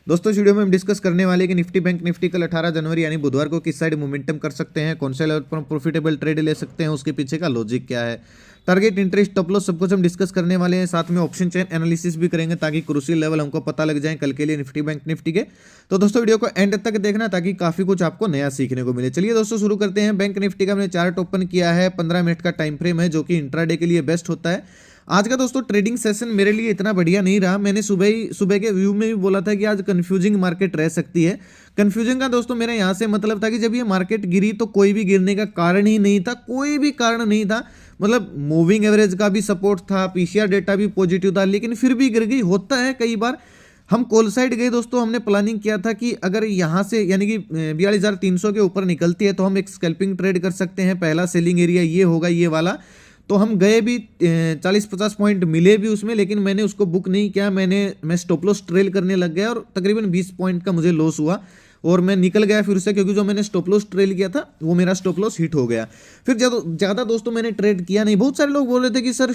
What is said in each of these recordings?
दोस्तों इस वीडियो में हम डिस्कस करने वाले हैं कि निफ्टी बैंक निफ्टी कल 18 जनवरी यानी बुधवार को किस साइड मोमेंटम कर सकते हैं, कौन से लेवल पर प्रॉफिटेबल ट्रेड ले सकते हैं, उसके पीछे का लॉजिक क्या है, टारगेट इंटरेस्ट टॉप लॉस सब कुछ हम डिस्कस करने वाले हैं। साथ में ऑप्शन चेन एनालिसिस भी करेंगे ताकि क्रूशियल लेवल हमको पता लग जाए कल के लिए निफ्टी बैंक निफ्टी के। तो दोस्तों वीडियो को एंड तक देखना ताकि काफी कुछ आपको नया सीखने को मिले। चलिए दोस्तों शुरू करते हैं। बैंक निफ्टी का हमने चार्ट ओपन किया है, 15 मिनट का टाइम फ्रेम है जो कि इंट्राडे के लिए बेस्ट होता है। आज का दोस्तों ट्रेडिंग सेशन मेरे लिए इतना बढ़िया नहीं रहा। मैंने सुबह के व्यू में भी बोला था कि आज कंफ्यूजिंग मार्केट रह सकती है। कंफ्यूजिंग का दोस्तों मेरा यहाँ से मतलब था कि जब ये मार्केट गिरी तो कोई भी गिरने का कारण ही नहीं था, कोई भी कारण नहीं था। मतलब मूविंग एवरेज का भी सपोर्ट था, पीसीआर डेटा भी पॉजिटिव था, लेकिन फिर भी गिर गई। होता है कई बार। हम कॉल साइड गए दोस्तों, हमने प्लानिंग किया था कि अगर यहाँ से यानी कि 42,300 के ऊपर निकलती है तो हम एक स्कैल्पिंग ट्रेड कर सकते हैं। पहला सेलिंग एरिया ये होगा, ये वाला। तो हम गए भी, 40-50 पॉइंट मिले भी उसमें, लेकिन मैंने उसको बुक नहीं किया। मैं स्टॉप लॉस ट्रेल करने लग गया और तकरीबन 20 पॉइंट का मुझे लॉस हुआ और मैं निकल गया फिर से, क्योंकि जो मैंने स्टॉप लॉस ट्रेल किया था वो मेरा स्टॉप लॉस हिट हो गया। फिर ज़्यादा दोस्तों मैंने ट्रेड किया नहीं। बहुत सारे लोग बोल रहे थे कि सर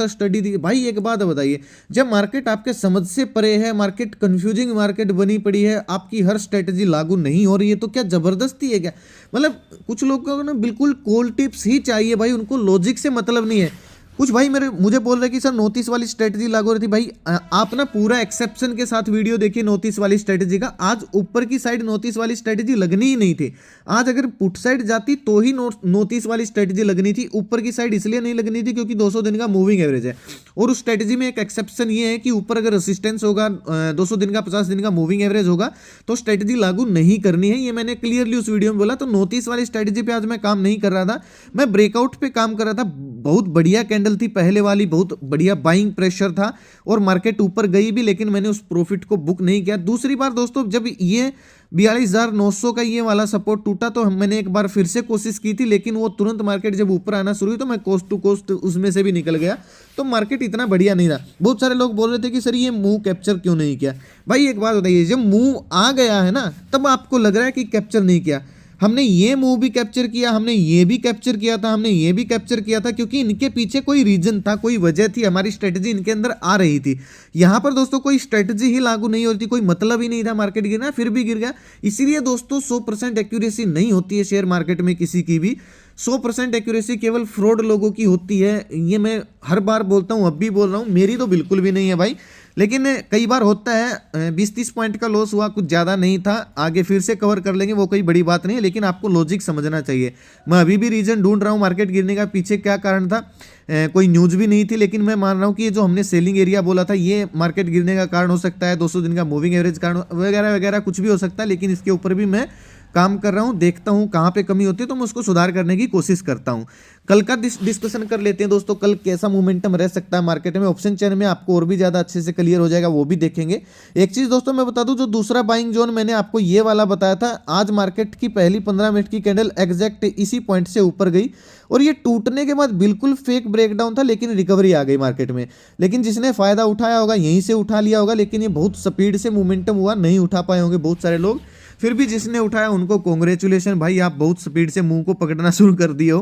स्टडी दी। भाई एक बात बताइए, जब मार्केट आपके समझ से परे है, मार्केट कंफ्यूजिंग मार्केट बनी पड़ी है, आपकी हर स्ट्रेटजी लागू नहीं हो रही है, तो क्या जबरदस्ती है क्या? मतलब कुछ लोगों को ना बिल्कुल कॉल टिप्स ही चाहिए भाई, उनको लॉजिक से मतलब नहीं है। कुछ भाई मुझे बोल रहे कि सर नोटिस वाली स्ट्रेटजी लागू रही थी। भाई आप ना पूरा एक्सेप्शन के साथ वीडियो देखिए नोटिस वाली स्ट्रेटजी का। आज ऊपर की साइड नोटिस वाली स्ट्रेटजी लगनी ही नहीं थी। आज अगर पुट साइड जाती तो ही नोटिस वाली स्ट्रेटजी लगनी थी। ऊपर की साइड इसलिए नहीं लगनी थी क्योंकि 200 दिन का मूविंग एवरेज है, और उस स्ट्रेटजी में एक एक्सेप्शन ये है कि ऊपर अगर रेसिस्टेंस होगा, 200 दिन का 50 दिन का मूविंग एवरेज होगा, तो स्ट्रेटजी लागू नहीं करनी है। ये मैंने क्लियरली उस वीडियो में बोला। तो नोटिस वाली स्ट्रेटजी पे आज मैं काम नहीं कर रहा था, मैं ब्रेकआउट पे काम कर रहा था। बहुत बढ़िया कैंडल थी पहले वाली, बहुत बढ़िया बाइंग प्रेशर था और मार्केट ऊपर गई भी, लेकिन मैंने उस प्रॉफिट को बुक नहीं किया। दूसरी बार दोस्तों जब ये 42,900 का ये वाला सपोर्ट टूटा तो मैंने एक बार फिर से कोशिश की थी, लेकिन वो तुरंत मार्केट जब ऊपर आना शुरू हुई तो मैं कोस्ट टू कोस्ट उसमें से भी निकल गया। तो मार्केट इतना बढ़िया नहीं था। बहुत सारे लोग बोल रहे थे कि सर ये मूव कैप्चर क्यों नहीं किया। भाई एक बात बताइए, जब मूव आ गया है ना तब आपको लग रहा है कि कैप्चर नहीं किया। हमने ये मूव भी कैप्चर किया, हमने ये भी कैप्चर किया था, हमने ये भी कैप्चर किया था, क्योंकि इनके पीछे कोई रीजन था, कोई वजह थी, हमारी स्ट्रेटजी इनके अंदर आ रही थी। यहाँ पर दोस्तों कोई स्ट्रेटजी ही लागू नहीं हो रही थी, कोई मतलब ही नहीं था मार्केट गिरना, फिर भी गिर गया। इसीलिए दोस्तों 100% एक्यूरेसी नहीं होती है शेयर मार्केट में किसी की भी। 100% एक्यूरेसी केवल फ्रॉड लोगों की होती है। ये मैं हर बार बोलता हूँ, अब भी बोल रहा हूँ, मेरी तो बिल्कुल भी नहीं है भाई। लेकिन कई बार होता है, 20-30 पॉइंट का लॉस हुआ, कुछ ज़्यादा नहीं था, आगे फिर से कवर कर लेंगे, वो कोई बड़ी बात नहीं है। लेकिन आपको लॉजिक समझना चाहिए। मैं अभी भी रीजन ढूंढ रहा हूँ मार्केट गिरने का, पीछे क्या कारण था। कोई न्यूज़ भी नहीं थी, लेकिन मैं मान रहा हूँ कि ये जो हमने सेलिंग एरिया बोला था ये मार्केट गिरने का कारण हो सकता है, 200 दिन का मूविंग एवरेज कारण वगैरह वगैरह कुछ भी हो सकता है। लेकिन इसके ऊपर भी मैं काम कर रहा हूं, देखता हूं कहां पे कमी होती है तो मैं उसको सुधार करने की कोशिश करता हूं। कल का डिस्कशन कर लेते हैं दोस्तों, कल कैसा मोमेंटम रह सकता है मार्केट में। ऑप्शन चेन में आपको और भी ज्यादा अच्छे से क्लियर हो जाएगा, वो भी देखेंगे। एक चीज दोस्तों मैं बता दूं, जो दूसरा बाइंग जोन मैंने आपको ये वाला बताया था, आज मार्केट की पहली 15 मिनट की कैंडल एग्जैक्ट इसी पॉइंट से ऊपर गई और ये टूटने के बाद बिल्कुल फेक ब्रेकडाउन था, लेकिन रिकवरी आ गई मार्केट में। लेकिन जिसने फायदा उठाया होगा यहीं से उठा लिया होगा, लेकिन ये बहुत स्पीड से मोमेंटम हुआ, नहीं उठा पाए होंगे बहुत सारे लोग। फिर भी जिसने उठाया उनको कॉन्ग्रेचुलेशन भाई, आप बहुत स्पीड से मुंह को पकड़ना शुरू कर दिए हो।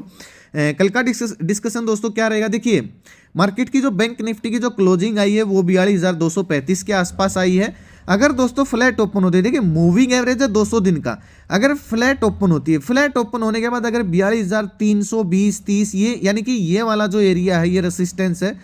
कल का डिस्कशन दोस्तों क्या रहेगा, देखिए मार्केट की जो बैंक निफ्टी की जो क्लोजिंग आई है वो 42,235 के आसपास आई है। अगर दोस्तों फ्लैट ओपन होती है, देखिए मूविंग एवरेज है 200 दिन का, अगर फ्लैट ओपन होती है, फ्लैट ओपन होने के बाद अगर 42,320-30 ये यानी कि ये वाला जो एरिया है ये रेसिस्टेंस है,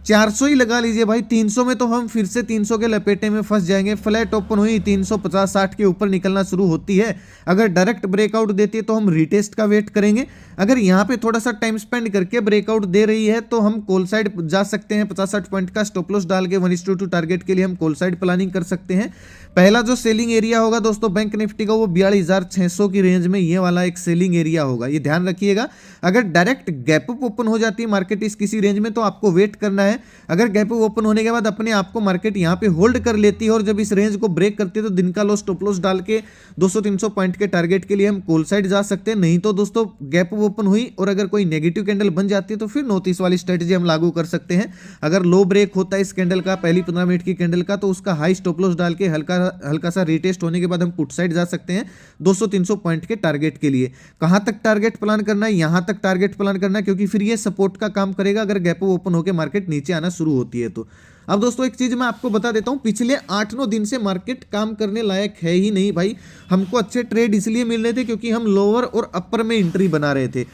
400 ही लगा लीजिए भाई। 300 में तो हम फिर से 300 के लपेटे में फंस जाएंगे। फ्लैट ओपन हुई 350-60 के ऊपर निकलना शुरू होती है, अगर डायरेक्ट ब्रेकआउट देती है तो हम रीटेस्ट का वेट करेंगे। अगर यहाँ पे थोड़ा सा टाइम स्पेंड करके ब्रेकआउट दे रही है तो हम कॉल साइड जा सकते हैं। 50-60 पॉइंट का स्टॉप लॉस डाल के 1:2 टारगेट के लिए हम कॉल साइड प्लानिंग कर सकते हैं। पहला जो सेलिंग एरिया होगा दोस्तों बैंक निफ्टी का वो 42,600 की रेंज में ये वाला एक सेलिंग एरिया होगा, ये ध्यान रखिएगा। अगर डायरेक्ट गैप अप ओपन हो जाती है मार्केट इस किसी रेंज में तो आपको वेट करना है। अगर गैप अप ओपन होने के बाद अपने आप को मार्केट यहाँ पे होल्ड कर लेती है और जब इस रेंज को ब्रेक करती है तो दिन का लॉस स्टॉप लॉस डाल के 200-300 पॉइंट के टारगेट के लिए हम कॉल साइड जा सकते हैं। नहीं तो दोस्तों गैप अप ओपन हुई और अगर कोई नेगेटिव कैंडल बन जाती है तो फिर नोटिस वाली स्ट्रेटजी हम लागू कर सकते हैं। अगर लो ब्रेक होता है इस कैंडल का, पहली 15 मिनट की कैंडल का, तो उसका हाई स्टॉप लॉस डाल के हल्का सा टेस्ट होने के बाद हम पुट साइड जा सकते हैं 200-300 पॉइंट के टारगेट के लिए। कहां तक टारगेट प्लान करना है, यहां तक टारगेट प्लान करना है, क्योंकि फिर ये सपोर्ट का काम करेगा अगर गैप ओपन होकर मार्केट नीचे आना शुरू होती है तो। अब दोस्तों एक चीज मैं आपको बता देता हूं, पिछले 8-9 दिन से मार्केट काम करने लायक है ही नहीं भाई। हमको अच्छे ट्रेड इसलिए मिल रहे थे क्योंकि हम लोअर और अपर में एंट्री बना रहे थे।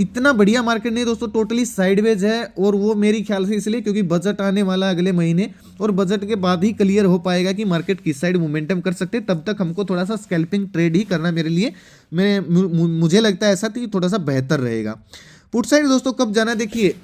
इतना बढ़िया मार्केट नहीं दोस्तों, टोटली साइडवेज है। और वो मेरी ख्याल से इसलिए क्योंकि बजट आने वाला अगले महीने, और बजट के बाद ही क्लियर हो पाएगा कि मार्केट किस साइड मोमेंटम कर सकते हैं। तब तक हमको थोड़ा सा स्कैल्पिंग ट्रेड ही करना मेरे लिए मुझे लगता है ऐसा कि थोड़ा सा बेहतर रहेगा। पुट साइड दोस्तों कब जाना, देखिए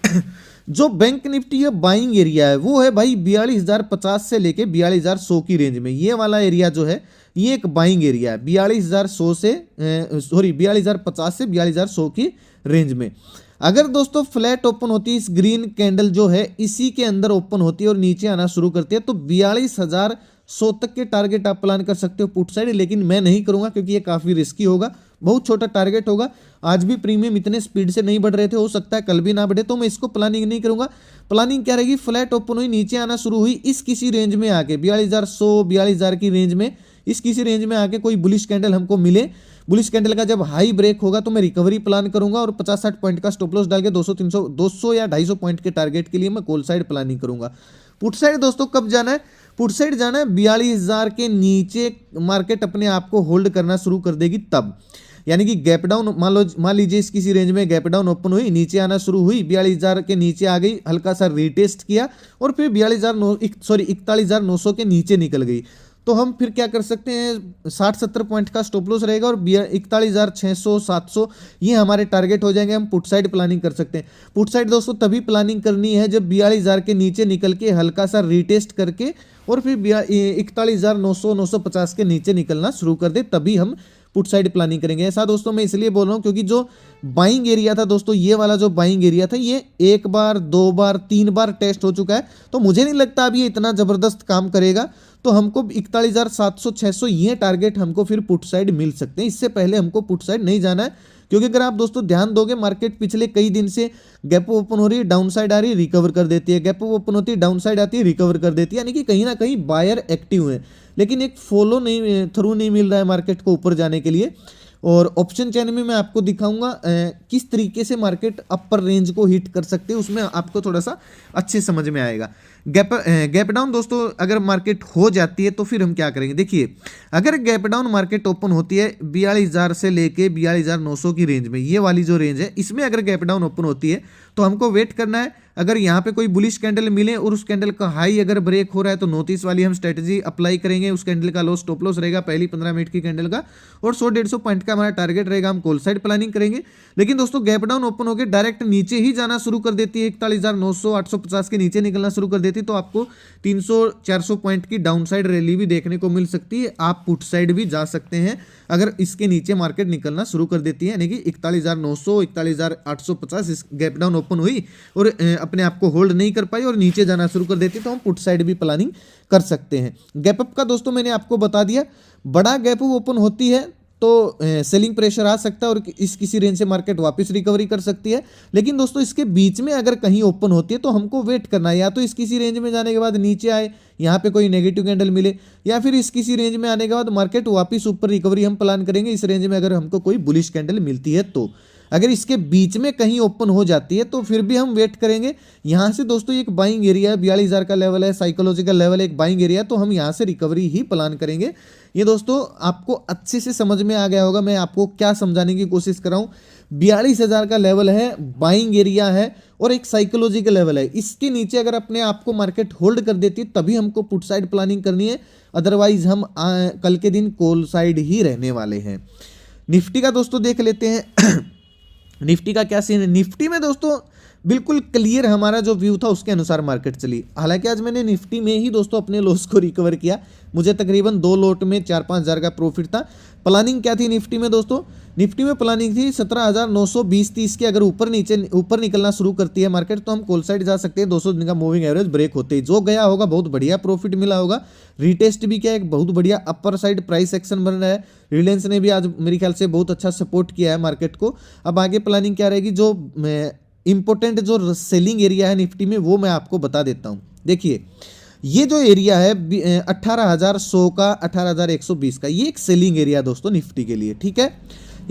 जो बैंक निफ्टी या बाइंग एरिया है वो है भाई 42,050 से लेके 42,100 की रेंज में। ये वाला एरिया जो है ये एक बाइंग एरिया है 42,100 से 42,050 से 42,100 की रेंज में। अगर दोस्तों फ्लैट ओपन होती है, इस ग्रीन कैंडल जो है इसी के अंदर ओपन होती है और नीचे आना शुरू करती है, तो 42,100 तक के टारगेट आप प्लान कर सकते हो पुट साइड। लेकिन मैं नहीं करूंगा क्योंकि ये काफी रिस्की होगा, बहुत छोटा टारगेट होगा। आज भी प्रीमियम इतने स्पीड से नहीं बढ़ रहे थे, हो सकता है कल भी ना बढ़े, तो मैं इसको प्लानिंग नहीं करूंगा। प्लानिंग क्या रहेगी, फ्लैट ओपन हुई, नीचे आना शुरू हुई, इस किसी रेंज में आके 42,100 42,000 की रेंज में, इस किसी रेंज में आके कोई बुलिश कैंडल हमको मिले, बुलिश कैंडल का जब हाई ब्रेक होगा तो मैं रिकवरी प्लान करूंगा और 50-60 पॉइंट का स्टॉप लॉस डाल के 200 या 250 पॉइंट के टारगेट के लिए मैं कॉल साइड प्लानिंग करूंगा। पुट साइड दोस्तों कब जाना है, पुट साइड जाना है 42,000 के नीचे मार्केट अपने आप को होल्ड करना शुरू कर देगी तब। यानी कि गैप डाउन मान लीजिए इस किसी रेंज में गैप डाउन ओपन हुई, नीचे आना शुरू हुई, 42,000 के नीचे आ गई, हल्का सा रीटेस्ट किया और फिर 41,900 के नीचे निकल गई, तो हम फिर क्या कर सकते हैं, 60-70 पॉइंट का स्टॉप लॉस रहेगा और 41,600-700 ये हमारे टारगेट हो जाएंगे। हम पुट साइड प्लानिंग कर सकते हैं। पुट साइड दोस्तों तभी प्लानिंग करनी है जब 42,000 के नीचे निकल के हल्का सा रीटेस्ट करके और फिर 41,900-950 के नीचे निकलना शुरू कर दे, तभी हम पुट साइड प्लानिंग करेंगे। ऐसा दोस्तों मैं इसलिए बोल रहा हूं क्योंकि जो बाइंग एरिया था दोस्तों, ये वाला जो बाइंग एरिया था ये 1 बार 2 बार 3 बार टेस्ट हो चुका है, तो मुझे नहीं लगता अब ये इतना जबरदस्त काम करेगा। तो हमको 41,700-600 ये टारगेट हमको फिर पुट साइड मिल सकते हैं। इससे पहले हमको पुट साइड नहीं जाना है, क्योंकि अगर आप दोस्तों ध्यान दोगे मार्केट पिछले कई दिन से गैप ओपन हो रही है, डाउन साइड आ रही है, रिकवर कर देती है, गैप ओपन होती है, डाउन साइड आती है, रिकवर कर देती है, यानी कि कहीं ना कहीं बायर एक्टिव है, लेकिन एक फॉलो नहीं थ्रू नहीं मिल रहा है मार्केट को ऊपर जाने के लिए। और ऑप्शन चैन में मैं आपको दिखाऊंगा किस तरीके से मार्केट अपर रेंज को हिट कर सकते हैं, उसमें आपको थोड़ा सा अच्छे समझ में आएगा। गैप डाउन दोस्तों अगर मार्केट हो जाती है तो फिर हम क्या करेंगे, देखिए अगर गैप डाउन मार्केट ओपन होती है 42,000 से लेके 42,900 की रेंज में, ये वाली जो रेंज है इसमें अगर गैप डाउन ओपन होती है तो हमको वेट करना है। अगर यहाँ पे कोई बुलिश कैंडल मिले और उस कैंडल का हाई अगर ब्रेक हो रहा है तो नोटिस वाली हम स्ट्रेटजी अप्लाई करेंगे। उस कैंडल का लो स्टॉप लॉस रहेगा पहली 15 मिनट की कैंडल का, और 100-150 पॉइंट का हमारा टारगेट रहेगा, हम कॉल साइड प्लानिंग करेंगे। लेकिन दोस्तों गैप डाउन ओपन होकर डायरेक्ट नीचे ही जाना शुरू कर देती है, 41,900 850 के नीचे निकलना शुरू कर देती है, तो आपको 300-400 पॉइंट की डाउन साइड रैली भी देखने को मिल सकती है। आप पुट साइड भी जा सकते हैं अगर इसके नीचे मार्केट निकलना शुरू कर देती है, यानी कि 41,900 41,850 इस गैप डाउन ओपन हुई और अपने आप को होल्ड नहीं कर पाई और नीचे जाना शुरू कर देती, तो हम पुट साइड भी प्लानिंग कर सकते हैं। गैप अप का दोस्तों मैंने आपको बता दिया, बड़ा गैप अप ओपन होती है तो सेलिंग प्रेशर आ सकता है और इस किसी रेंज से मार्केट वापस रिकवरी कर सकती है। लेकिन दोस्तों इसके बीच में अगर कहीं ओपन होती है तो हमको वेट करना है, या तो इस किसी रेंज में जाने के बाद नीचे आए, यहाँ पे कोई नेगेटिव कैंडल मिले, या फिर इस किसी रेंज में आने के बाद मार्केट वापस ऊपर रिकवरी हम प्लान करेंगे इस रेंज में अगर हमको कोई बुलिश कैंडल मिलती है तो। अगर इसके बीच में कहीं ओपन हो जाती है तो फिर भी हम वेट करेंगे। यहाँ से दोस्तों एक बाइंग एरिया है, 42,000 का लेवल है, साइकोलॉजिकल लेवल है, एक बाइंग एरिया, तो हम यहाँ से रिकवरी ही प्लान करेंगे। ये दोस्तों आपको अच्छे से समझ में आ गया होगा मैं आपको क्या समझाने की कोशिश कर रहा हूँ। 42,000 का लेवल है, बाइंग एरिया है और एक साइकोलॉजिकल लेवल है, इसके नीचे अगर अपने आप को मार्केट होल्ड कर देती है तभी हमको पुट साइड प्लानिंग करनी है, अदरवाइज हम कल के दिन कॉल साइड ही रहने वाले हैं। निफ्टी का दोस्तों देख लेते हैं निफ्टी का क्या सीन है। निफ्टी में दोस्तों बिल्कुल क्लियर हमारा जो व्यू था उसके अनुसार मार्केट चली। हालांकि आज मैंने निफ्टी में ही दोस्तों अपने लॉस को रिकवर किया, मुझे तकरीबन 2 लॉट में 4-5 हज़ार का प्रॉफिट था। प्लानिंग क्या थी निफ्टी में दोस्तों, निफ्टी में प्लानिंग थी 17,920-30 के अगर ऊपर निकलना शुरू करती है मार्केट तो हम कॉल साइड जा सकते हैं 200 दिन का मूविंग एवरेज ब्रेक होते ही। जो गया होगा बहुत बढ़िया प्रॉफिट मिला होगा, रिटेस्ट भी क्या एक बहुत बढ़िया अपर साइड प्राइस एक्शन बन रहा है। रिलायंस ने भी आज मेरे ख्याल से बहुत अच्छा सपोर्ट किया है मार्केट को। अब आगे प्लानिंग क्या रहेगी, जो इंपॉर्टेंट जो सेलिंग एरिया है निफ्टी में वो मैं आपको बता देता हूँ। देखिए ये जो एरिया है 18,100 का 18,120 का, ये एक सेलिंग एरिया दोस्तों निफ्टी के लिए, ठीक है।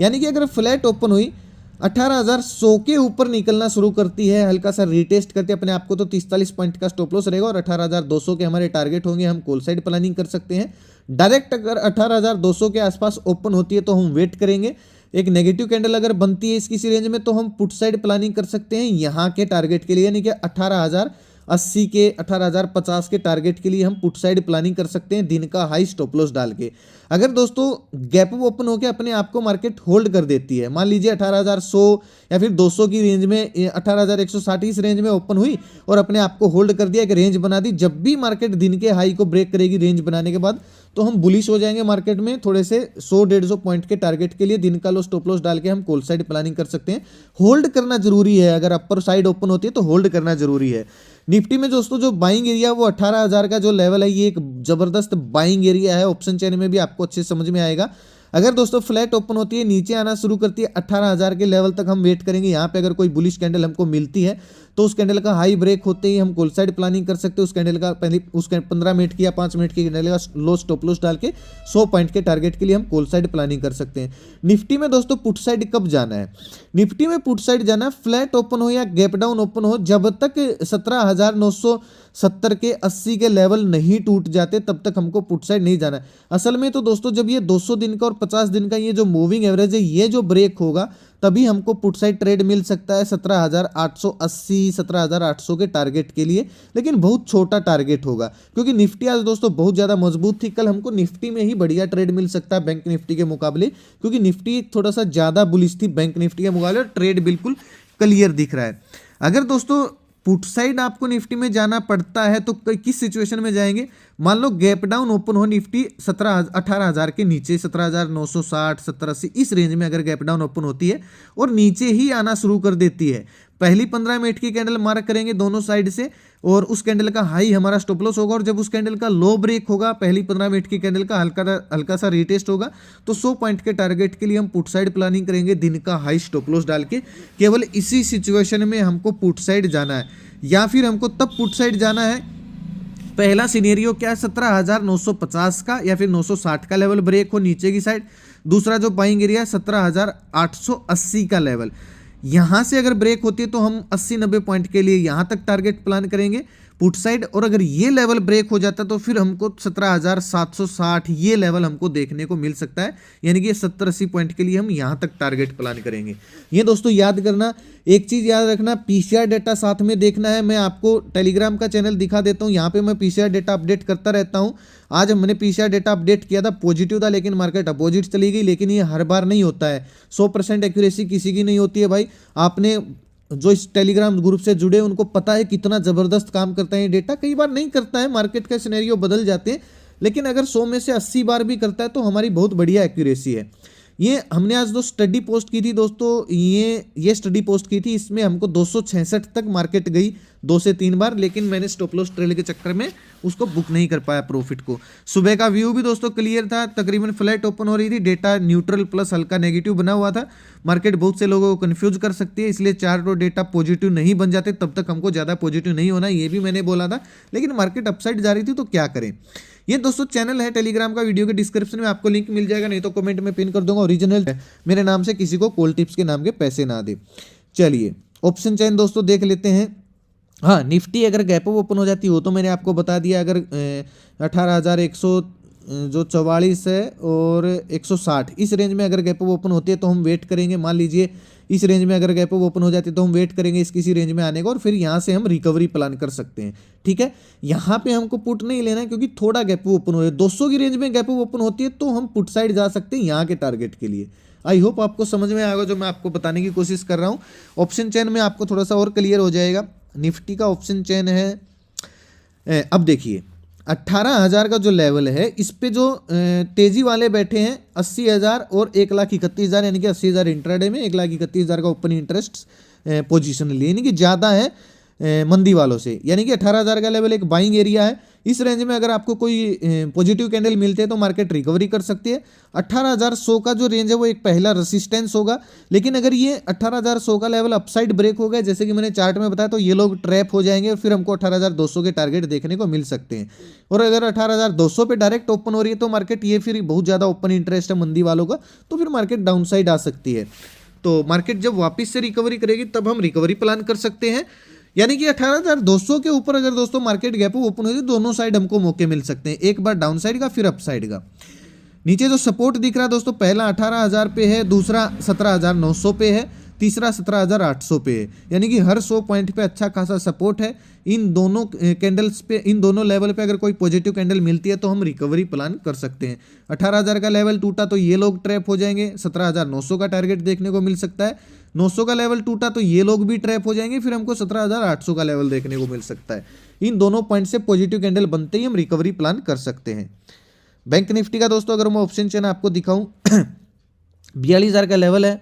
यानी कि अगर फ्लैट ओपन हुई 18,100 के ऊपर निकलना शुरू करती है, हल्का सा रीटेस्ट करते हैं अपने आप को, तो 43 पॉइंट का स्टॉप लॉस रहेगा और 18,200 के हमारे टारगेट होंगे। हम कॉल साइड प्लानिंग कर सकते हैं। डायरेक्ट अगर 18,200 के आसपास ओपन होती है तो हम वेट करेंगे। एक नेगेटिव कैंडल अगर बनती है इसकी रेंज में तो हम पुट साइड प्लानिंग कर सकते हैं यहाँ के टारगेट के लिए, यानी कि 18,080 के 18,050 के टारगेट के लिए हम पुट साइड प्लानिंग कर सकते हैं दिन का हाई स्टॉप लॉस डाल के। अगर दोस्तों गैप अप ओपन होकर अपने आप को मार्केट होल्ड कर देती है, मान लीजिए 18,100 या फिर 200 की रेंज में, 18,160 इस रेंज में ओपन हुई और अपने आप को होल्ड कर दिया, एक रेंज बना दी, जब भी मार्केट दिन के हाई को ब्रेक करेगी रेंज बनाने के बाद तो हम बुलिश हो जाएंगे मार्केट में। थोड़े से 100-150 पॉइंट के टारगेट के लिए दिन का लो स्टॉप लॉस डाल के हम कॉल साइड प्लानिंग कर सकते हैं। होल्ड करना जरूरी है, अगर अपर साइड ओपन होती है तो होल्ड करना जरूरी है। निफ्टी में दोस्तों जो बाइंग एरिया वो 18,000 का जो लेवल है, ये एक जबरदस्त बाइंग एरिया है। ऑप्शन चेन में भी आपको अच्छे से समझ में आएगा। अगर दोस्तों फ्लैट ओपन होती है, नीचे आना शुरू करती है 18,000 के लेवल तक हम वेट करेंगे। यहाँ पे अगर कोई बुलिश कैंडल हमको मिलती है तो उस कैंडल का हाई ब्रेक होते ही हम कॉल साइड प्लानिंग कर सकते हैं। उस कैंडल का पहले उस 15 मिनट की या 5 मिनट की कैंडल का लो स्टॉप लॉस डाल के 100 पॉइंट के टारगेट के लिए हम कॉल साइड प्लानिंग कर सकते हैं। निफ्टी में दोस्तों पुट साइड कब जाना है? निफ्टी में पुट साइड जाना फ्लैट ओपन हो या गैप डाउन ओपन हो, जब तक 17,970 के 80 के लेवल नहीं टूट जाते तब तक हमको पुट साइड नहीं जाना है। असल में तो दोस्तों जब ये 200 दिन का और 50 दिन का ये जो मूविंग एवरेज है ये जो ब्रेक होगा तभी हमको पुट साइड ट्रेड मिल सकता है 17,880 17,800 के टारगेट के लिए, लेकिन बहुत छोटा टारगेट होगा क्योंकि निफ्टी आज दोस्तों बहुत ज़्यादा मजबूत थी। कल हमको निफ्टी में ही बढ़िया ट्रेड मिल सकता है बैंक निफ्टी के मुकाबले, क्योंकि निफ्टी थोड़ा सा ज़्यादा बुलिश थी बैंक निफ्टी के मुकाबले और ट्रेड बिल्कुल क्लियर दिख रहा है। अगर दोस्तों पुट साइड आपको निफ्टी में जाना पड़ता है तो किस सिचुएशन में जाएंगे? मान लो गैप डाउन ओपन हो निफ्टी 18,000 के नीचे, 17,960 1780 इस रेंज में अगर गैप डाउन ओपन होती है और नीचे ही आना शुरू कर देती है, पहली 15 मिनट की कैंडल मार्क करेंगे दोनों साइड से और उस कैंडल का हाई हमारा स्टॉप लॉस होगा, और जब उस कैंडल का लो ब्रेक होगा, पहली 15 मिनट की कैंडल का हल्का सा रीटेस्ट होगा, तो 100 पॉइंट के टारगेट के लिए हम पुट साइड प्लानिंग करेंगे दिन का हाई स्टॉप लॉस डाल के। केवल इसी सिचुएशन में हमको पुट साइड जाना है, या फिर हमको तब पुट साइड जाना है। पहला सिनेरियो क्या है? 17,950 का या फिर 960 का लेवल ब्रेक हो नीचे की साइड। दूसरा जो बाइंग एरिया है 17,880 का लेवल, यहां से अगर ब्रेक होती है तो हम 80-90 पॉइंट के लिए यहां तक टारगेट प्लान करेंगे पुट साइड, और अगर ये लेवल ब्रेक हो जाता तो फिर हमको 17,760 ये लेवल हमको देखने को मिल सकता है, यानी कि 70-80 पॉइंट के लिए हम यहां तक टारगेट प्लान करेंगे। ये दोस्तों याद करना, एक चीज याद रखना, पीसीआर डेटा साथ में देखना है। मैं आपको टेलीग्राम का चैनल दिखा देता हूं, यहाँ पे मैं पीसीआर डेटा अपडेट करता रहता हूं। आज मैंने पीसीआर डेटा अपडेट किया था, पॉजिटिव था लेकिन मार्केट अपोजिट चली गई, लेकिन ये हर बार नहीं होता है। 100% एक्यूरेसी किसी की नहीं होती है भाई। आपने जो इस टेलीग्राम ग्रुप से जुड़े उनको पता है कितना जबरदस्त काम करता है ये डेटा। कई बार नहीं करता है, मार्केट का सिनेरियो बदल जाते हैं, लेकिन अगर 100 में से 80 बार भी करता है तो हमारी बहुत बढ़िया एक्यूरेसी है। ये हमने आज जो स्टडी पोस्ट की थी दोस्तों, ये स्टडी पोस्ट की थी, इसमें हमको 266 तक मार्केट गई 2 से 3 बार, लेकिन मैंने स्टॉप लॉस ट्रेल के चक्कर में उसको बुक नहीं कर पाया प्रॉफिट को। सुबह का व्यू भी दोस्तों क्लियर था, तकरीबन फ्लैट ओपन हो रही थी, डेटा न्यूट्रल प्लस हल्का नेगेटिव बना हुआ था। मार्केट बहुत से लोगों को कंफ्यूज कर सकती है, इसलिए चार्ट और डेटा पॉजिटिव नहीं बन जाते तब तक हमको ज़्यादा पॉजिटिव नहीं होना, ये भी मैंने बोला था, लेकिन मार्केट अपसाइड जा रही थी तो क्या करें। ये दोस्तों चैनल है टेलीग्राम का, वीडियो के डिस्क्रिप्शन में आपको लिंक मिल जाएगा, नहीं तो कमेंट में पिन कर दूंगा। ओरिजिनल है, मेरे नाम से किसी को कॉल टिप्स के नाम के पैसे ना दे। चलिए ऑप्शन चेन दोस्तों देख लेते हैं। हाँ, निफ्टी अगर गैप अप ओपन हो जाती हो तो मैंने आपको बता दिया, अगर 18,100 जो 44 है और 160 इस रेंज में अगर गैप अप ओपन होती है तो हम वेट करेंगे। मान लीजिए इस रेंज में अगर गैप अप ओपन हो जाती है तो हम वेट करेंगे इस किसी रेंज में आने का, और फिर यहाँ से हम रिकवरी प्लान कर सकते हैं। ठीक है, यहाँ पे हमको पुट नहीं लेना है क्योंकि थोड़ा गैप अप ओपन हो रहा है। 200 की रेंज में गैप अप ओपन होती है तो हम पुट साइड जा सकते हैं यहाँ के टारगेट के लिए। आई होप आपको समझ में आएगा जो मैं आपको बताने की कोशिश कर रहा हूँ। ऑप्शन चेन में आपको थोड़ा सा और क्लियर हो जाएगा। निफ्टी का ऑप्शन चेन है, अब देखिए 18,000 का जो लेवल है इस पे जो तेजी वाले बैठे हैं 80,000 और 1,31,000, यानी कि 80,000 इंट्राडे में 1,31,000 का ओपन इंटरेस्ट पोजीशन लिए, यानी कि ज़्यादा है मंदी वालों से, यानी कि 18,000 का लेवल एक बाइंग एरिया है। इस रेंज में अगर आपको कोई पॉजिटिव कैंडल मिलते हैं तो मार्केट रिकवरी कर सकती है। 18,100 का जो रेंज है वो एक पहला रेसिस्टेंस होगा, लेकिन अगर ये 18,100 का लेवल अपसाइड ब्रेक हो गया जैसे कि मैंने चार्ट में बताया तो ये लोग ट्रैप हो जाएंगे और फिर हमको 18,200 के टारगेट देखने को मिल सकते हैं। और अगर 18,200 पे डायरेक्ट ओपन हो रही है तो मार्केट ये फिर बहुत ज़्यादा ओपन इंटरेस्ट है मंदी वालों का, तो फिर मार्केट डाउन साइड आ सकती है। तो मार्केट जब वापस से रिकवरी करेगी तब हम रिकवरी प्लान कर सकते हैं। यानी कि 18,200 के ऊपर अगर दोस्तों मार्केट गैप ओपन हो जाए, दोनों साइड हमको मौके मिल सकते हैं, एक बार डाउन साइड का फिर अप साइड का। नीचे जो सपोर्ट दिख रहा है दोस्तों, पहला 18,000 पे है, दूसरा 17,900 पे है, तीसरा 17,800 पे है। यानी कि हर 100 पॉइंट पे अच्छा खासा सपोर्ट है। इन दोनों कैंडल्स पे, इन दोनों लेवल पे अगर कोई पॉजिटिव कैंडल मिलती है तो हम रिकवरी प्लान कर सकते हैं। 18,000 का लेवल टूटा तो ये लोग ट्रैप हो जाएंगे, 17,900 का टारगेट देखने को मिल सकता है। 900 का लेवल टूटा तो ये लोग भी ट्रैप हो जाएंगे, फिर हमको 17,800 का लेवल देखने को मिल सकता है। इन दोनों पॉइंट से पॉजिटिव कैंडल बनते ही हम रिकवरी प्लान कर सकते हैं। बैंक निफ्टी का दोस्तों अगर मैं ऑप्शन चेन आपको दिखाऊं 42,000 का लेवल है,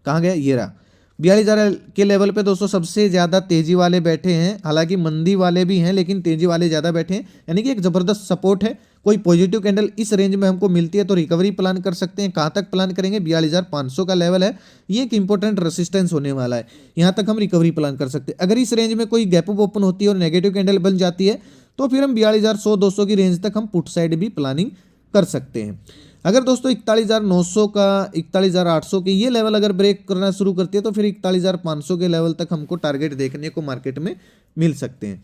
कहाँ गया, ये रहा। 42,000 के लेवल पे दोस्तों सबसे ज़्यादा तेजी वाले बैठे हैं, हालांकि मंदी वाले भी हैं लेकिन तेजी वाले ज़्यादा बैठे हैं। यानी कि एक ज़बरदस्त सपोर्ट है। कोई पॉजिटिव कैंडल इस रेंज में हमको मिलती है तो रिकवरी प्लान कर सकते हैं। कहाँ तक प्लान करेंगे, 42,500 का लेवल है, ये एक इंपॉर्टेंट रेसिस्टेंस होने वाला है, यहाँ तक हम रिकवरी प्लान कर सकते हैं। अगर इस रेंज में कोई गैप अप ओपन होती है और नेगेटिव कैंडल बन जाती है तो फिर हम 42,100-200 की रेंज तक हम पुट साइड भी प्लानिंग कर सकते हैं। अगर दोस्तों 41,900 का 41,800 के ये लेवल अगर ब्रेक करना शुरू करती है तो फिर 41,500 के लेवल तक हमको टारगेट देखने को मार्केट में मिल सकते हैं।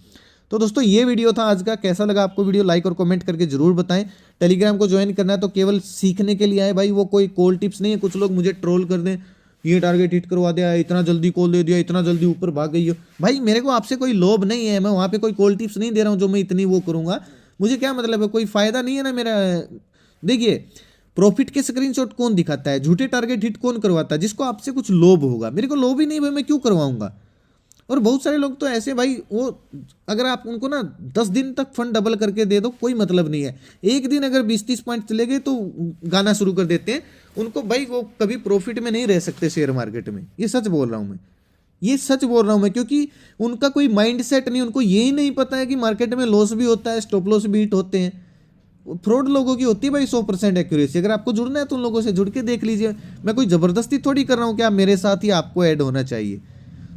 तो दोस्तों ये वीडियो था आज का, कैसा लगा आपको वीडियो, लाइक और कमेंट करके जरूर बताएं। टेलीग्राम को ज्वाइन करना है तो केवल सीखने के लिए आए भाई, वो कोई कॉल टिप्स नहीं है। कुछ लोग मुझे ट्रोल कर दें, ये टारगेट हिट करवा दिया, इतना जल्दी कॉल दे दिया, इतना जल्दी ऊपर भाग गई हो। भाई मेरे को आपसे कोई लोभ नहीं है, मैं वहाँ पे कोई कॉल टिप्स नहीं दे रहा हूँ जो मैं इतनी वो करूँगा, मुझे क्या मतलब है, कोई फायदा नहीं है ना मेरा। देखिए प्रॉफिट के स्क्रीनशॉट कौन दिखाता है, झूठे टारगेट हिट कौन करवाता है, जिसको आपसे कुछ लोभ होगा। मेरे को लोभ ही नहीं भाई, मैं क्यों करवाऊंगा। और बहुत सारे लोग तो ऐसे भाई, वो अगर आप उनको ना 10 दिन तक फंड डबल करके दे दो कोई मतलब नहीं है, एक दिन अगर 20-30 पॉइंट चले गए तो गाना शुरू कर देते हैं उनको। भाई वो कभी प्रॉफिट में नहीं रह सकते शेयर मार्केट में, ये सच बोल रहा हूँ मैं, ये सच बोल रहा हूँ मैं, क्योंकि उनका कोई माइंड सेट नहीं, उनको यही नहीं पता है कि मार्केट में लॉस भी होता है, स्टॉप लॉस भी हिट होते हैं। फ्रॉड लोगों की होती है भाई 100% एक्यूरेसी। अगर आपको जुड़ना है तो उन लोगों से जुड़ के देख लीजिए, मैं कोई ज़बरदस्ती थोड़ी कर रहा हूँ कि आप मेरे साथ ही आपको ऐड होना चाहिए।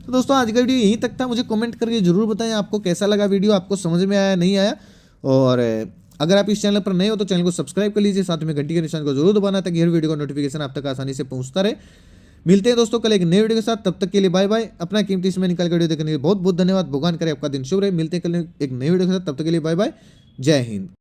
तो दोस्तों आज का वीडियो यहीं तक था, मुझे कमेंट करके जरूर बताएं आपको कैसा लगा वीडियो, आपको समझ में आया नहीं आया। और अगर आप इस चैनल पर नए हो तो चैनल को सब्सक्राइब कर लीजिए, साथ में घंटी के निशान को जरूर दबाना ताकि हर वीडियो का नोटिफिकेशन आप तक आसानी से पहुंचता रहे। मिलते हैं दोस्तों कल एक नए वीडियो के साथ, तब तक के लिए बाय बाय। अपना कीमती समय निकाल कर वीडियो देखने के लिए बहुत बहुत धन्यवाद। भगवान करे आपका दिन शुभ रहे। मिलते हैं कल एक नए वीडियो के साथ, तब तक के लिए बाय बाय, जय हिंद।